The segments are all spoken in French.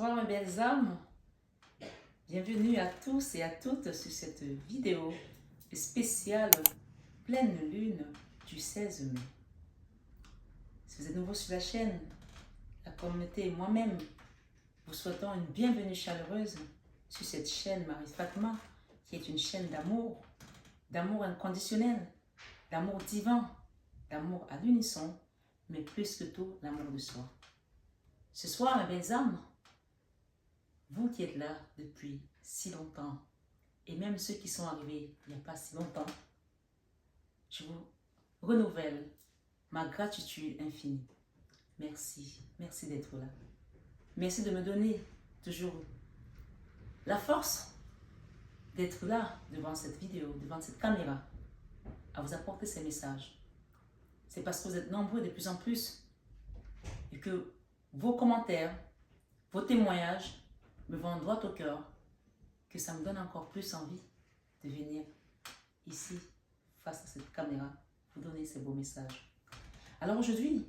Bonsoir mes belles âmes, bienvenue à tous et à toutes sur cette vidéo spéciale pleine lune du 16 mai. Si vous êtes nouveau sur la chaîne, la communauté et moi-même vous souhaitons une bienvenue chaleureuse sur cette chaîne Marie Fatma, qui est une chaîne d'amour inconditionnel, d'amour divin, d'amour à l'unisson, mais plus que tout l'amour de soi. Ce soir mes belles âmes, vous qui êtes là depuis si longtemps, et même ceux qui sont arrivés il n'y a pas si longtemps, je vous renouvelle ma gratitude infinie. Merci, merci d'être là. Merci de me donner toujours la force d'être là devant cette vidéo, devant cette caméra, à vous apporter ces messages. C'est parce que vous êtes nombreux de plus en plus et que vos commentaires, vos témoignages me vont droit au cœur, que ça me donne encore plus envie de venir ici, face à cette caméra, vous donner ces beaux messages. Alors aujourd'hui,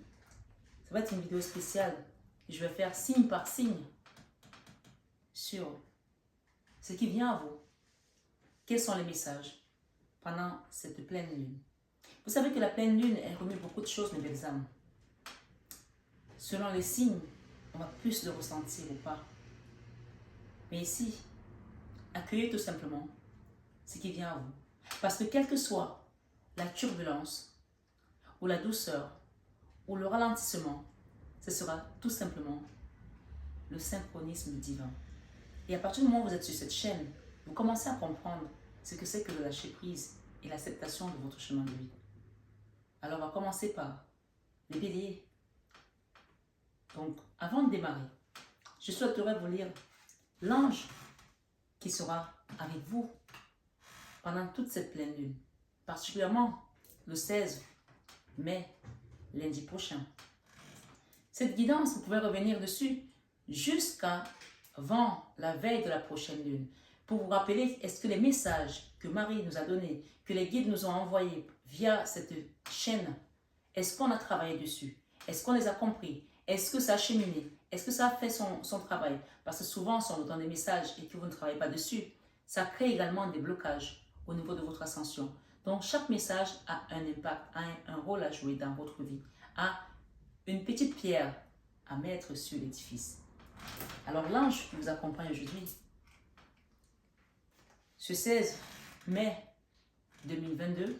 ça va être une vidéo spéciale et je vais faire signe par signe sur ce qui vient à vous. Quels sont les messages pendant cette pleine lune? Vous savez que la pleine lune, elle remet beaucoup de choses, mes belles âmes. Selon les signes, on va plus le ressentir ou pas. Mais ici, accueillez tout simplement ce qui vient à vous. Parce que quelle que soit la turbulence, ou la douceur, ou le ralentissement, ce sera tout simplement le synchronisme divin. Et à partir du moment où vous êtes sur cette chaîne, vous commencez à comprendre ce que c'est que le lâcher prise et l'acceptation de votre chemin de vie. Alors on va commencer par les béliers. Donc, avant de démarrer, je souhaiterais vous lire l'ange qui sera avec vous pendant toute cette pleine lune, particulièrement le 16 mai, lundi prochain. Cette guidance, vous pouvez revenir dessus jusqu'avant la veille de la prochaine lune, pour vous rappeler, est-ce que les messages que Marie nous a donnés, que les guides nous ont envoyés via cette chaîne, est-ce qu'on a travaillé dessus? Est-ce qu'on les a compris? Est-ce que ça a cheminé? Est-ce que ça a fait son travail? Parce que souvent, si on vous donne des messages et que vous ne travaillez pas dessus, ça crée également des blocages au niveau de votre ascension. Donc, chaque message a un impact, a un rôle à jouer dans votre vie, a une petite pierre à mettre sur l'édifice. Alors, l'ange qui vous accompagne aujourd'hui, ce 16 mai 2022,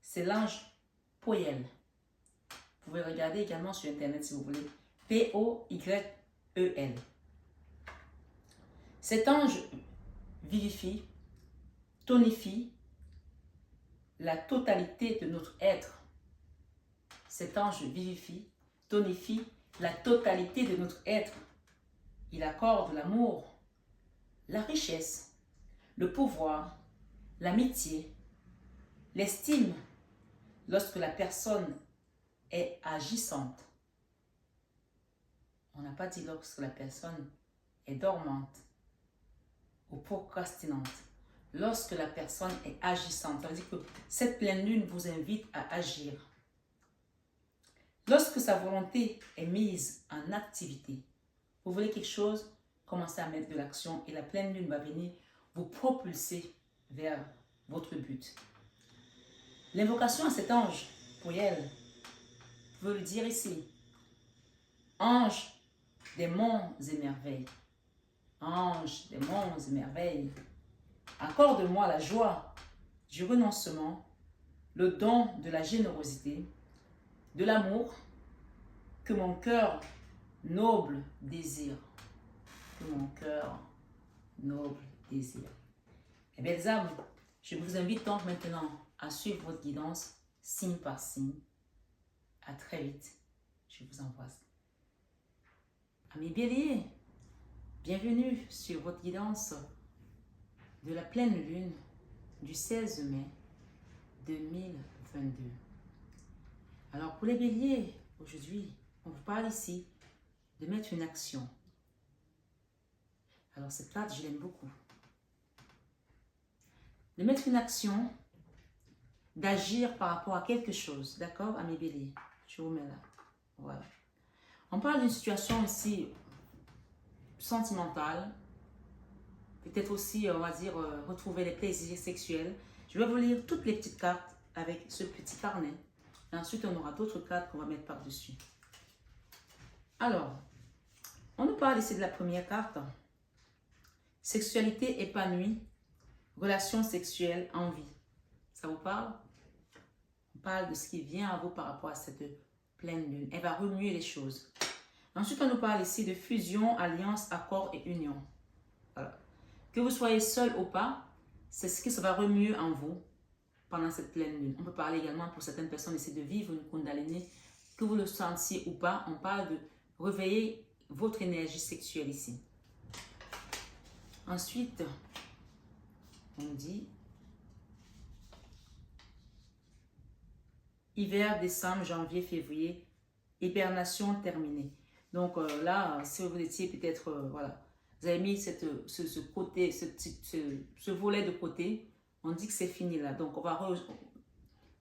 c'est l'ange Poyel. Vous pouvez regarder également sur Internet si vous voulez. P-O-Y-E-L. Cet ange vivifie, tonifie la totalité de notre être. Cet ange vivifie, tonifie la totalité de notre être. Il accorde l'amour, la richesse, le pouvoir, l'amitié, l'estime lorsque la personne est agissante. On n'a pas dit lorsque la personne est dormante ou procrastinante. Lorsque la personne est agissante, ça veut dire que cette pleine lune vous invite à agir. Lorsque sa volonté est mise en activité, vous voulez quelque chose, commencez à mettre de l'action et la pleine lune va venir vous propulser vers votre but. L'invocation à cet ange, pour elle, veut le dire ici. Ange des monts et merveilles. Ange des monts et merveilles. Accorde-moi la joie du renoncement, le don de la générosité, de l'amour que mon cœur noble désire. Que mon cœur noble désire. Eh bien, les âmes, je vous invite donc maintenant à suivre votre guidance signe par signe. À très vite. Je vous embrasse. Amis béliers, bienvenue sur votre guidance de la pleine lune du 16 mai 2022. Alors pour les béliers, aujourd'hui, on vous parle ici de mettre une action. Alors cette carte, je l'aime beaucoup. De mettre une action, d'agir par rapport à quelque chose. D'accord, amis béliers? Je vous mets là. Voilà. On parle d'une situation ici sentimentale. Peut-être aussi, on va dire, retrouver les plaisirs sexuels. Je vais vous lire toutes les petites cartes avec ce petit carnet. Et ensuite, on aura d'autres cartes qu'on va mettre par-dessus. Alors, on nous parle ici de la première carte. Sexualité épanouie, relations sexuelles en vie. Ça vous parle? On parle de ce qui vient à vous par rapport à cette pleine lune. Elle va remuer les choses. Ensuite, on nous parle ici de fusion, alliance, accord et union. Voilà. Que vous soyez seul ou pas, c'est ce qui se va remuer en vous pendant cette pleine lune. On peut parler également pour certaines personnes ici de vivre une Kundalini, que vous le sentiez ou pas. On parle de réveiller votre énergie sexuelle ici. Ensuite, on dit hiver, décembre, janvier, février, hibernation terminée. Donc là, si vous étiez peut-être, voilà, vous avez mis ce côté, ce volet de côté, on dit que c'est fini là. Donc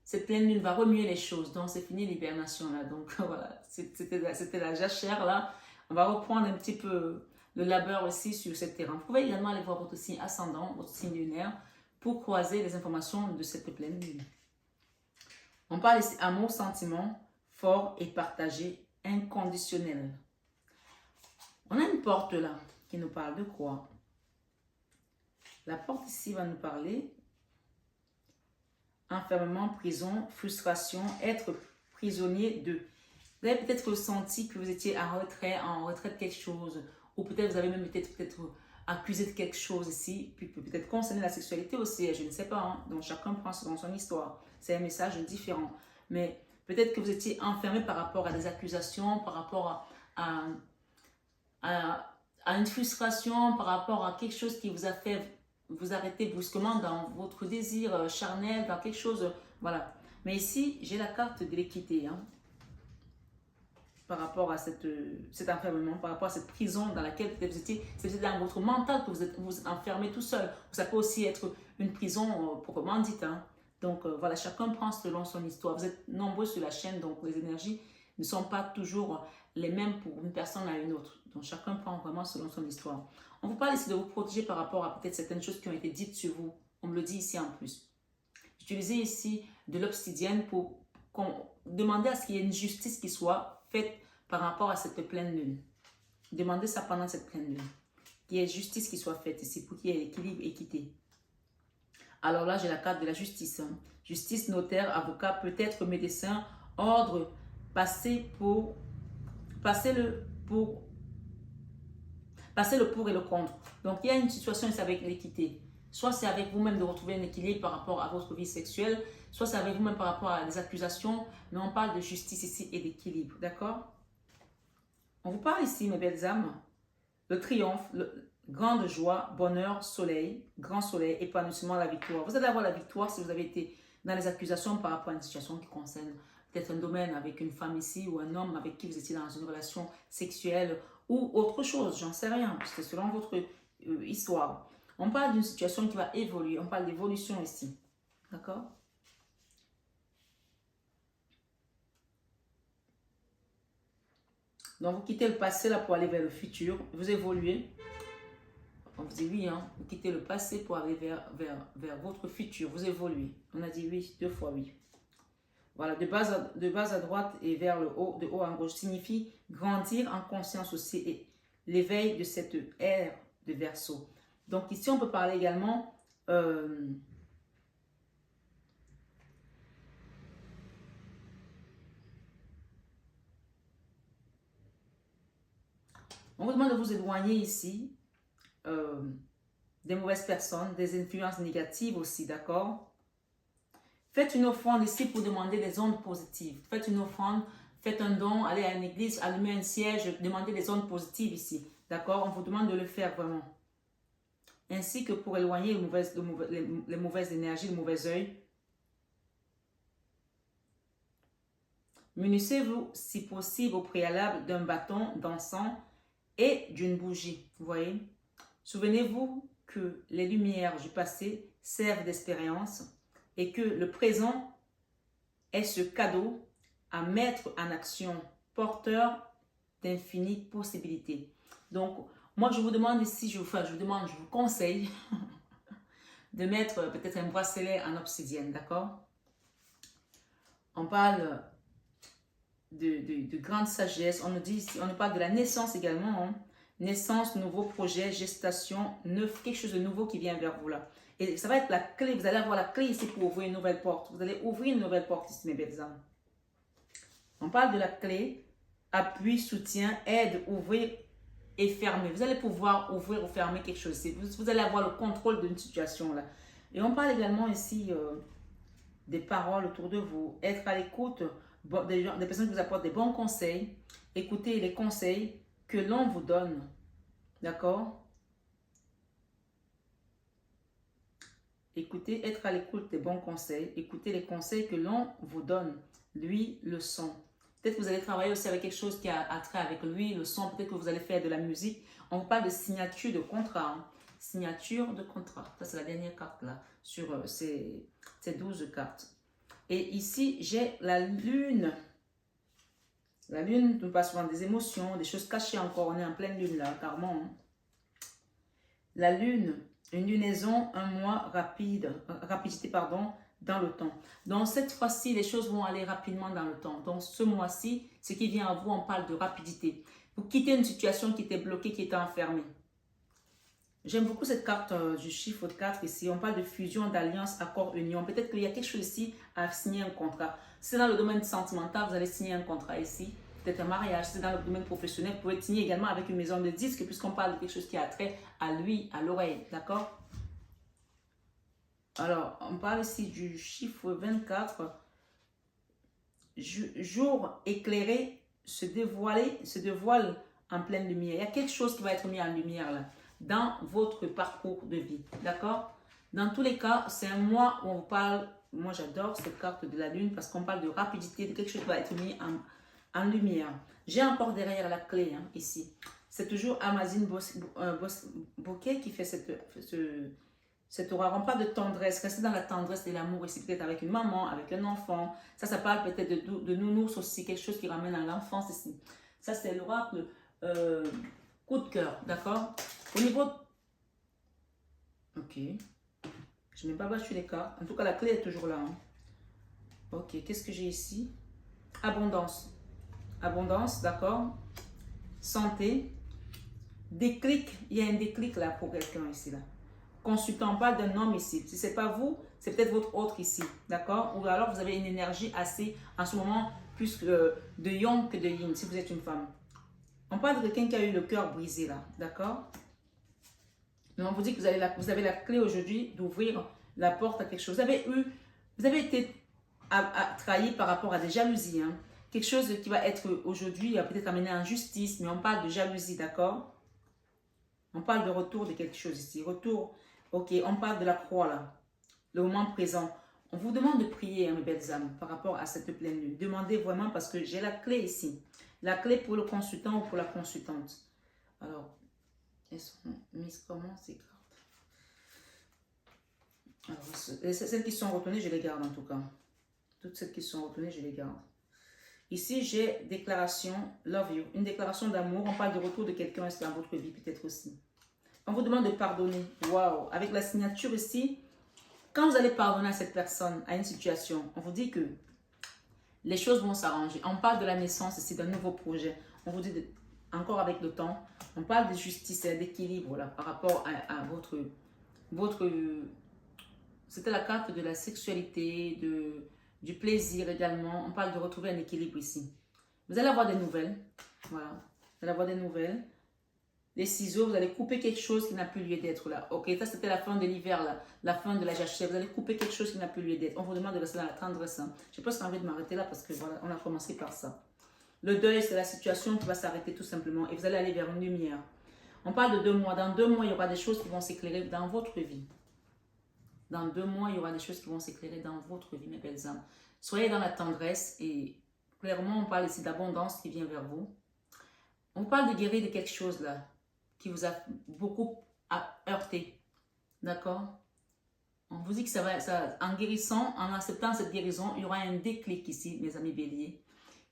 cette pleine lune va remuer les choses. Donc c'est fini l'hibernation là. Donc voilà, c'était la jachère là. On va reprendre un petit peu le labeur aussi sur ce terrain. Vous pouvez également aller voir votre signe ascendant, votre signe lunaire, pour croiser les informations de cette pleine lune. On parle ici amour, sentiment fort et partagé, inconditionnel. On a une porte là qui nous parle de quoi? La porte ici va nous parler enfermement, prison, frustration, être prisonnier de. Vous avez peut-être ressenti que vous étiez en retrait de quelque chose, ou peut-être vous avez même peut-être accusé de quelque chose ici, puis peut-être concerné la sexualité aussi, je ne sais pas, hein? Donc chacun prend selon son histoire, c'est un message différent, mais peut-être que vous étiez enfermé par rapport à des accusations, par rapport à une frustration, par rapport à quelque chose qui vous a fait vous arrêter brusquement dans votre désir charnel, dans quelque chose, voilà. Mais ici, j'ai la carte de l'équité, hein, par rapport à cet enfermement, par rapport à cette prison dans laquelle vous étiez. C'est dans votre mental que vous enfermez tout seul. Ça peut aussi être une prison proprement dite, hein. Donc voilà, chacun prend selon son histoire. Vous êtes nombreux sur la chaîne, donc les énergies ne sont pas toujours les mêmes pour une personne à une autre. Donc chacun prend vraiment selon son histoire. On vous parle ici de vous protéger par rapport à peut-être certaines choses qui ont été dites sur vous. On me le dit ici en plus. J'utilisais ici de l'obsidienne pour demander à ce qu'il y ait une justice qui soit faite par rapport à cette pleine lune. Demandez ça pendant cette pleine lune. Qu'il y ait justice qui soit faite ici pour qu'il y ait équilibre, équité. Alors là, j'ai la carte de la justice. Hein. Justice, notaire, avocat, peut-être médecin, ordre, passer le pour et le contre. Donc, il y a une situation ici avec l'équité. Soit c'est avec vous-même de retrouver un équilibre par rapport à votre vie sexuelle, soit c'est avec vous-même par rapport à des accusations, mais on parle de justice ici et d'équilibre, d'accord? On vous parle ici, mes belles âmes, le triomphe, grande joie, bonheur, soleil, grand soleil, épanouissement, la victoire. Vous allez avoir la victoire si vous avez été dans les accusations par rapport à une situation qui concerne peut-être un domaine avec une femme ici ou un homme avec qui vous étiez dans une relation sexuelle ou autre chose, j'en sais rien, c'est selon votre histoire. On parle d'une situation qui va évoluer, on parle d'évolution ici, d'accord? Donc vous quittez le passé là pour aller vers le futur, vous évoluez. On vous dit oui, hein, vous quittez le passé pour aller vers votre futur, vous évoluez. On a dit oui, 2 fois oui. Voilà, de base à droite et vers le haut, de haut en gauche, signifie grandir en conscience aussi et l'éveil de cette ère de Verseau. Donc ici, on peut parler également on vous demande de vous éloigner ici des mauvaises personnes, des influences négatives aussi, d'accord? Faites une offrande ici pour demander des ondes positives. Faites une offrande, faites un don, allez à une église, allumez un siège, demandez des ondes positives ici. D'accord? On vous demande de le faire vraiment. Ainsi que pour éloigner les mauvaises énergies, le mauvais œil. Munissez-vous, si possible, au préalable d'un bâton d'encens et d'une bougie. Vous voyez? Souvenez-vous que les lumières du passé servent d'expérience et que le présent est ce cadeau à mettre en action, porteur d'infinies possibilités. Donc, Moi, je vous demande ici, je vous conseille de mettre peut-être un bracelet en obsidienne, d'accord? On parle de grande sagesse. On nous dit ici, on nous parle de la naissance également. Hein. Naissance, nouveau projet, gestation, neuf, quelque chose de nouveau qui vient vers vous là. Et ça va être la clé. Vous allez avoir la clé ici pour ouvrir une nouvelle porte. Vous allez ouvrir une nouvelle porte ici, mes belles âmes. On parle de la clé, appui, soutien, aide, ouvrir et fermer. Vous allez pouvoir ouvrir ou fermer quelque chose. Vous allez avoir le contrôle d'une situation là. Et on parle également ici des paroles autour de vous, être à l'écoute des personnes qui vous apportent des bons conseils, écoutez les conseils que l'on vous donne, d'accord? Écoutez, être à l'écoute des bons conseils, écoutez les conseils que l'on vous donne, lui, le son. Peut-être que vous allez travailler aussi avec quelque chose qui a trait avec lui, le son, peut-être que vous allez faire de la musique. On vous parle de signature de contrat, hein. Signature de contrat, ça c'est la dernière carte là, sur ces 12 cartes. Et ici, j'ai la lune. La lune nous passe souvent des émotions, des choses cachées encore. On est en pleine lune là, carrément. Hein. La lune, une lunaison, un mois rapidité, pardon, dans le temps. Donc cette fois-ci, les choses vont aller rapidement dans le temps. Donc ce mois-ci, ce qui vient à vous, on parle de rapidité. Vous quittez une situation qui était bloquée, qui était enfermée. J'aime beaucoup cette carte du chiffre 4 ici. On parle de fusion, d'alliance, accord, union. Peut-être qu'il y a quelque chose ici à signer un contrat. Si c'est dans le domaine sentimental, vous allez signer un contrat ici. Peut-être un mariage. Si c'est dans le domaine professionnel, vous pouvez signer également avec une maison de disques puisqu'on parle de quelque chose qui a trait à lui, à l'oreille. D'accord? Alors, on parle ici du chiffre 24. Jour éclairé se dévoile en pleine lumière. Il y a quelque chose qui va être mis en lumière là. Dans votre parcours de vie, d'accord? Dans tous les cas, c'est un mois où on parle, moi j'adore cette carte de la lune parce qu'on parle de rapidité, de quelque chose qui va être mis en lumière. J'ai encore derrière la clé, hein, ici. C'est toujours Amazine Bouquet qui fait cette aura. On parle de tendresse, rester dans la tendresse et l'amour ici, peut-être avec une maman, avec un enfant. Ça parle peut-être de nounours aussi, quelque chose qui ramène à l'enfance ici. Ça, c'est l'oracle coup de cœur, d'accord? Au niveau... Ok. Je n'ai pas battu les cartes. En tout cas, la clé est toujours là. Hein. Ok, qu'est-ce que j'ai ici? Abondance. Abondance, d'accord. Santé. Déclic. Il y a un déclic là pour quelqu'un ici. Là. Consultant, on parle d'un homme ici. Si ce n'est pas vous, c'est peut-être votre autre ici. D'accord? Ou alors vous avez une énergie assez, en ce moment, plus de yang que de yin, si vous êtes une femme. On parle de quelqu'un qui a eu le cœur brisé là. D'accord? Mais on vous dit que vous avez la clé aujourd'hui d'ouvrir la porte à quelque chose. Vous avez été trahi par rapport à des jalousies. Hein. Quelque chose qui va être aujourd'hui peut-être amené en justice, mais on parle de jalousie, d'accord? On parle de retour de quelque chose ici. Retour, ok, on parle de la croix là, le moment présent. On vous demande de prier, hein, mes belles âmes, par rapport à cette pleine lune. Demandez vraiment parce que j'ai la clé ici. La clé pour le consultant ou pour la consultante. Alors, elles sont mises comment ces cartes? Alors, celles qui sont retenues, je les garde en tout cas. Toutes celles qui sont retenues, je les garde. Ici, j'ai déclaration love you. Une déclaration d'amour. On parle de retour de quelqu'un dans votre vie peut-être aussi. On vous demande de pardonner. Waouh! Avec la signature ici, quand vous allez pardonner à cette personne, à une situation, on vous dit que les choses vont s'arranger. On parle de la naissance ici, d'un nouveau projet. On vous dit encore avec le temps, on parle de justice et d'équilibre là, par rapport à votre c'était la carte de la sexualité, du plaisir également. On parle de retrouver un équilibre ici. Vous allez avoir des nouvelles. Voilà. Vous allez avoir des nouvelles. Les ciseaux, vous allez couper quelque chose qui n'a plus lieu d'être là. Ok, ça c'était la fin de l'hiver là. La fin de la jachère. Vous allez couper quelque chose qui n'a plus lieu d'être. On vous demande de rester dans la tendresse. Hein. J'ai presque envie de m'arrêter là parce que voilà, on a commencé par ça. Le deuil, c'est la situation qui va s'arrêter tout simplement. Et vous allez aller vers une lumière. On parle de 2 mois. Dans 2 mois, il y aura des choses qui vont s'éclairer dans votre vie. Dans 2 mois, il y aura des choses qui vont s'éclairer dans votre vie, mes belles âmes. Soyez dans la tendresse et clairement, on parle ici d'abondance qui vient vers vous. On parle de guérir de quelque chose là qui vous a beaucoup heurté. D'accord? On vous dit que ça, en guérissant, en acceptant cette guérison, il y aura un déclic ici, mes amis béliers,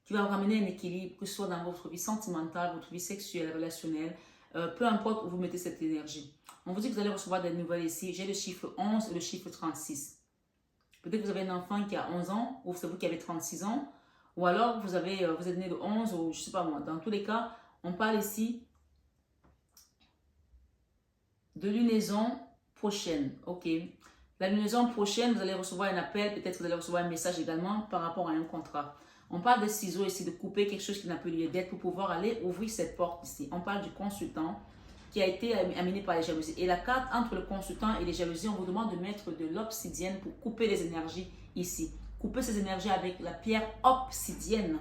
qui va vous ramener un équilibre, que ce soit dans votre vie sentimentale, votre vie sexuelle, relationnelle, peu importe où vous mettez cette énergie. On vous dit que vous allez recevoir des nouvelles ici. J'ai le chiffre 11 et le chiffre 36. Peut-être que vous avez un enfant qui a 11 ans, ou c'est vous qui avez 36 ans, ou alors vous êtes né le 11, ou je ne sais pas moi. Dans tous les cas, on parle ici de lunaison prochaine. Ok. La lunaison prochaine, vous allez recevoir un appel, peut-être que vous allez recevoir un message également par rapport à un contrat. On parle des ciseaux ici, de couper quelque chose qui n'a plus lieu d'être pour pouvoir aller ouvrir cette porte ici. On parle du consultant qui a été amené par les jalousies. Et la carte entre le consultant et les jalousies, on vous demande de mettre de l'obsidienne pour couper les énergies ici. Couper ces énergies avec la pierre obsidienne.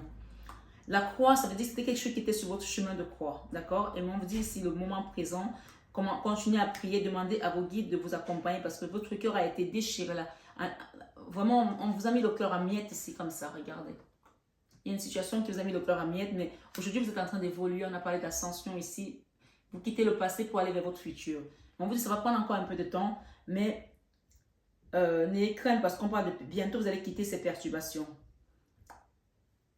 La croix, ça veut dire que c'était quelque chose qui était sur votre chemin de croix. D'accord? Et on vous dit ici le moment présent. Comment continuer à prier, demander à vos guides de vous accompagner parce que votre cœur a été déchiré là. Vraiment, on vous a mis le cœur à miettes ici comme ça, regardez. Il y a une situation qui vous a mis le cœur à miettes, mais aujourd'hui vous êtes en train d'évoluer. On a parlé d'ascension ici. Vous quittez le passé pour aller vers votre futur. On vous dit que ça va prendre encore un peu de temps, mais n'ayez crainte parce qu'on parle de bientôt vous allez quitter ces perturbations.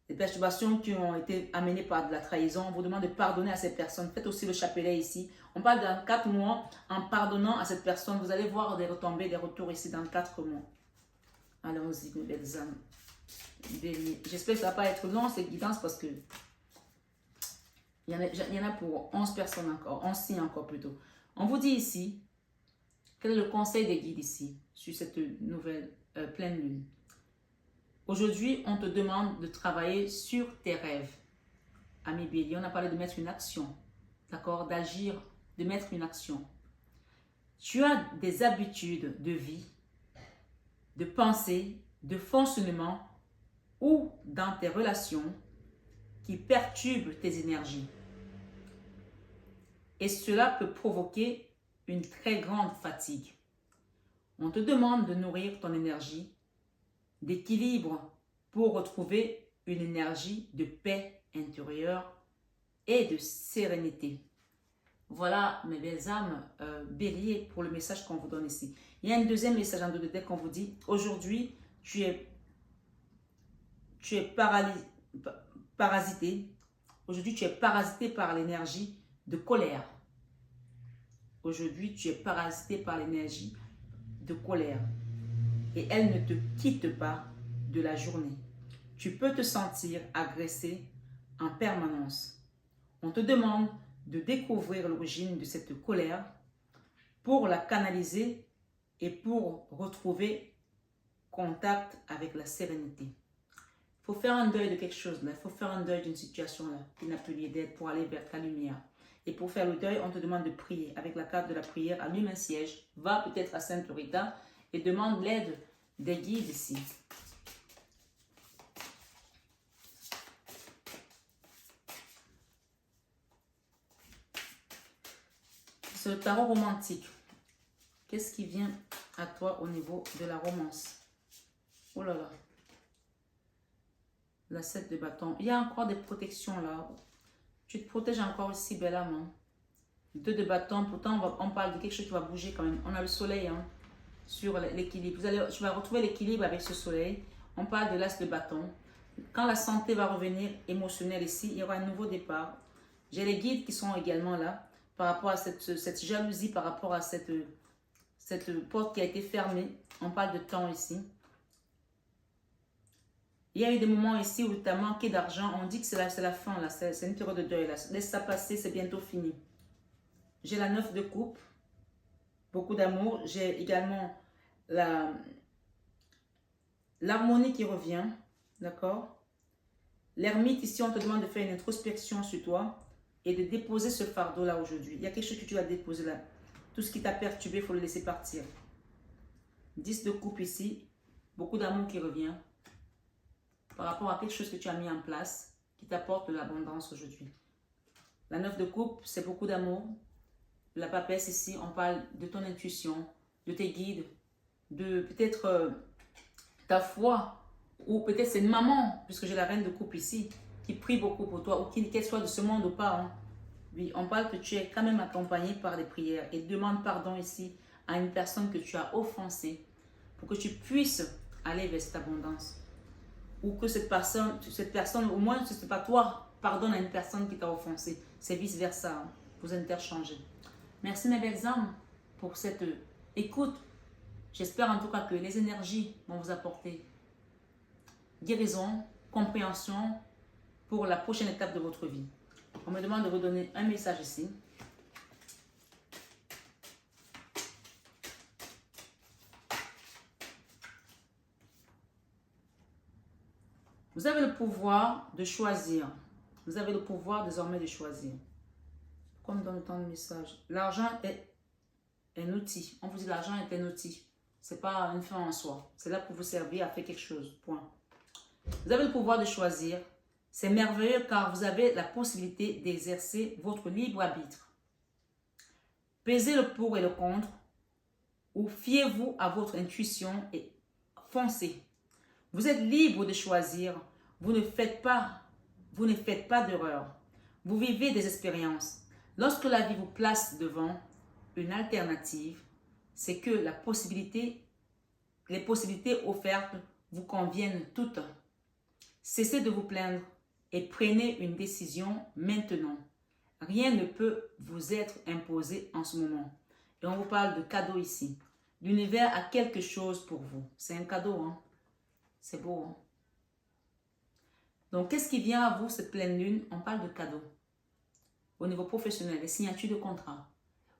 Les perturbations qui ont été amenées par de la trahison, on vous demande de pardonner à ces personnes. Faites aussi le chapelet ici. On parle dans 4 mois, en pardonnant à cette personne, vous allez voir des retombées, des retours ici dans 4 mois. Allons-y, mes belles âmes. J'espère que ça ne va pas être long, cette guidance, parce que il y en a pour 11 personnes encore, 11 signes encore plutôt. On vous dit ici, quel est le conseil des guides ici, sur cette nouvelle pleine lune. Aujourd'hui, on te demande de travailler sur tes rêves. Ami Bélier, on a parlé de mettre une action, d'accord, d'agir, de mettre une action. Tu as des habitudes de vie, de pensée, de fonctionnement ou dans tes relations qui perturbent tes énergies. Et cela peut provoquer une très grande fatigue. On te demande de nourrir ton énergie d'équilibre pour retrouver une énergie de paix intérieure et de sérénité. Voilà, mes belles âmes, Bélier, pour le message qu'on vous donne ici. Il y a un deuxième message en deux de deck qu'on vous dit. Aujourd'hui, tu es parasité. Aujourd'hui, tu es parasité par l'énergie de colère. Aujourd'hui, tu es parasité par l'énergie de colère. Et elle ne te quitte pas de la journée. Tu peux te sentir agressé en permanence. On te demande de découvrir l'origine de cette colère pour la canaliser et pour retrouver contact avec la sérénité. Il faut faire un deuil de quelque chose là. Il faut faire un deuil d'une situation là qui n'a plus lieu d'être pour aller vers ta lumière. Et pour faire le deuil, on te demande de prier. Avec la carte de la prière, allume un siège, va peut-être à Sainte Rita et demande l'aide des guides ici. C'est le tarot romantique. Qu'est-ce qui vient à toi au niveau de la romance? Oh là là. La 7 de bâton. Il y a encore des protections là. Tu te protèges encore ici, belle âme. Hein? 2 de bâton. Pourtant, on parle de quelque chose qui va bouger quand même. On a le soleil hein, sur l'équilibre. Tu vas retrouver l'équilibre avec ce soleil. On parle de l'as de bâton. Quand la santé va revenir émotionnelle ici, il y aura un nouveau départ. J'ai les guides qui sont également là par rapport à cette jalousie, par rapport à cette porte qui a été fermée. On parle de temps ici. Il y a eu des moments ici où tu as manqué d'argent. On dit que c'est la fin, là. C'est une période de deuil. Là. Laisse ça passer, c'est bientôt fini. J'ai la 9 de coupe. Beaucoup d'amour. J'ai également l'harmonie qui revient. D'accord? L'ermite, ici, on te demande de faire une introspection sur toi et de déposer ce fardeau-là aujourd'hui. Il y a quelque chose que tu dois déposer là. Tout ce qui t'a perturbé, il faut le laisser partir. 10 de coupe ici. Beaucoup d'amour qui revient. Par rapport à quelque chose que tu as mis en place qui t'apporte de l'abondance aujourd'hui. La 9 de coupe, c'est beaucoup d'amour. La papesse ici, on parle de ton intuition, de tes guides, de peut-être ta foi, ou peut-être c'est une maman, puisque j'ai la reine de coupe ici, qui prie beaucoup pour toi, ou qu'elle soit de ce monde ou pas. Hein. Oui, on parle que tu es quand même accompagné par des prières et demande pardon ici à une personne que tu as offensée pour que tu puisses aller vers cette abondance. Ou que cette personne, au moins, ce n'est pas toi, pardonne à une personne qui t'a offensé. C'est vice-versa. Hein. vous interchanger. Merci mes belles âmes pour cette écoute. J'espère en tout cas que les énergies vont vous apporter guérison, compréhension pour la prochaine étape de votre vie. On me demande de vous donner un message ici. Vous avez le pouvoir de choisir. Vous avez le pouvoir désormais de choisir. Pourquoi on me donne autant de messages? L'argent est un outil. On vous dit l'argent est un outil. Ce n'est pas une fin en soi. C'est là pour vous servir à faire quelque chose. Point. Vous avez le pouvoir de choisir. C'est merveilleux car vous avez la possibilité d'exercer votre libre arbitre. Pesez le pour et le contre ou fiez-vous à votre intuition et foncez. Vous êtes libre de choisir. Vous ne faites pas d'erreur. Vous vivez des expériences. Lorsque la vie vous place devant une alternative, c'est que les possibilités offertes vous conviennent toutes. Cessez de vous plaindre et prenez une décision maintenant. Rien ne peut vous être imposé en ce moment. Et on vous parle de cadeau ici. L'univers a quelque chose pour vous. C'est un cadeau, hein? C'est beau, hein? Donc, qu'est-ce qui vient à vous cette pleine lune? On parle de cadeau. Au niveau professionnel, les signatures de contrat.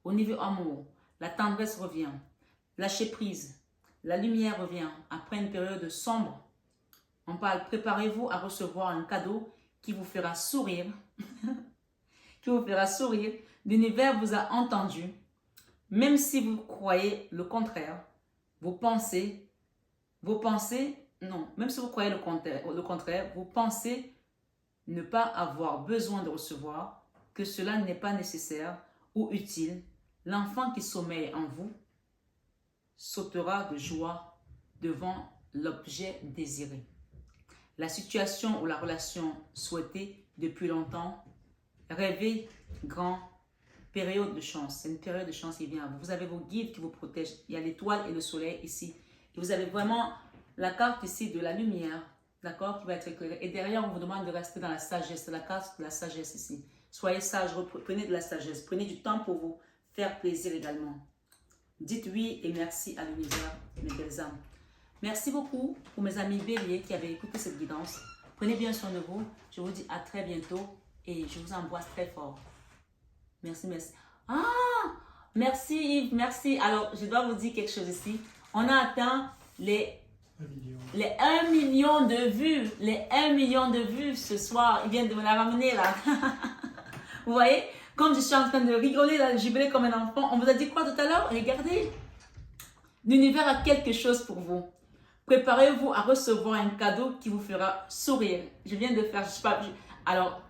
Au niveau amour, la tendresse revient. Lâcher prise. La lumière revient après une période sombre. On parle, préparez-vous à recevoir un cadeau qui vous fera sourire. Qui vous fera sourire. L'univers vous a entendu. Même si vous croyez le contraire, vos pensées, non, même si vous croyez le contraire, vous pensez ne pas avoir besoin de recevoir, que cela n'est pas nécessaire ou utile. L'enfant qui sommeille en vous sautera de joie devant l'objet désiré. La situation ou la relation souhaitée depuis longtemps, rêvez grand, période de chance. C'est une période de chance qui vient à vous. Vous avez vos guides qui vous protègent. Il y a l'étoile et le soleil ici. Et vous avez vraiment la carte ici de la lumière, d'accord, qui va être éclairée. Et derrière, on vous demande de rester dans la sagesse. C'est la carte de la sagesse ici. Soyez sage, prenez de la sagesse. Prenez du temps pour vous faire plaisir également. Dites oui et merci à l'univers, mes belles âmes. Merci beaucoup pour mes amis béliers qui avaient écouté cette guidance. Prenez bien soin de vous. Je vous dis à très bientôt et je vous embrasse très fort. Merci, merci. Ah, merci Yves, merci. Alors, je dois vous dire quelque chose ici. On a atteint les 1 million de vues. Les 1 million de vues ce soir. Ils viennent de me la ramener là. Vous voyez? Comme je suis en train de rigoler, là, jubiler comme un enfant. On vous a dit quoi tout à l'heure? Regardez. L'univers a quelque chose pour vous. Préparez-vous à recevoir un cadeau qui vous fera sourire. Je viens de faire, je sais pas, alors,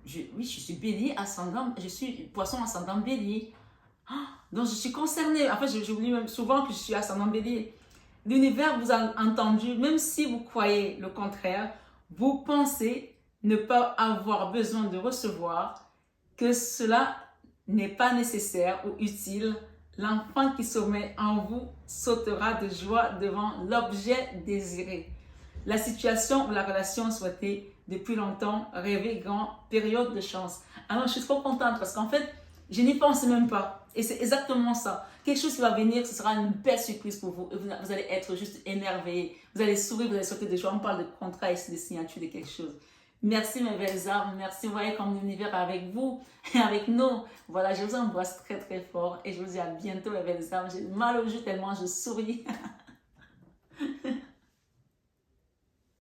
oui, je suis bélier ascendant, je suis poisson ascendant bélier. Donc, je suis concernée. En fait, j'oublie même souvent que je suis ascendant bélier. L'univers vous a entendu, même si vous croyez le contraire, vous pensez ne pas avoir besoin de recevoir, que cela n'est pas nécessaire ou utile. L'enfant qui sommeille en vous sautera de joie devant l'objet désiré. La situation ou la relation souhaitée depuis longtemps, rêvez grand, période de chance. Alors, je suis trop contente parce qu'en fait, je n'y pense même pas. Et c'est exactement ça. Quelque chose qui va venir, ce sera une belle surprise pour vous. Et vous allez être juste émerveillé. Vous allez sourire, vous allez sauter de joie. On parle de contrat ici, de signature de quelque chose. Merci mes belles âmes. Merci, vous voyez comme l'univers est avec vous et avec nous. Voilà, je vous embrasse très très fort. Et je vous dis à bientôt mes belles âmes. J'ai mal aux joues tellement je souris.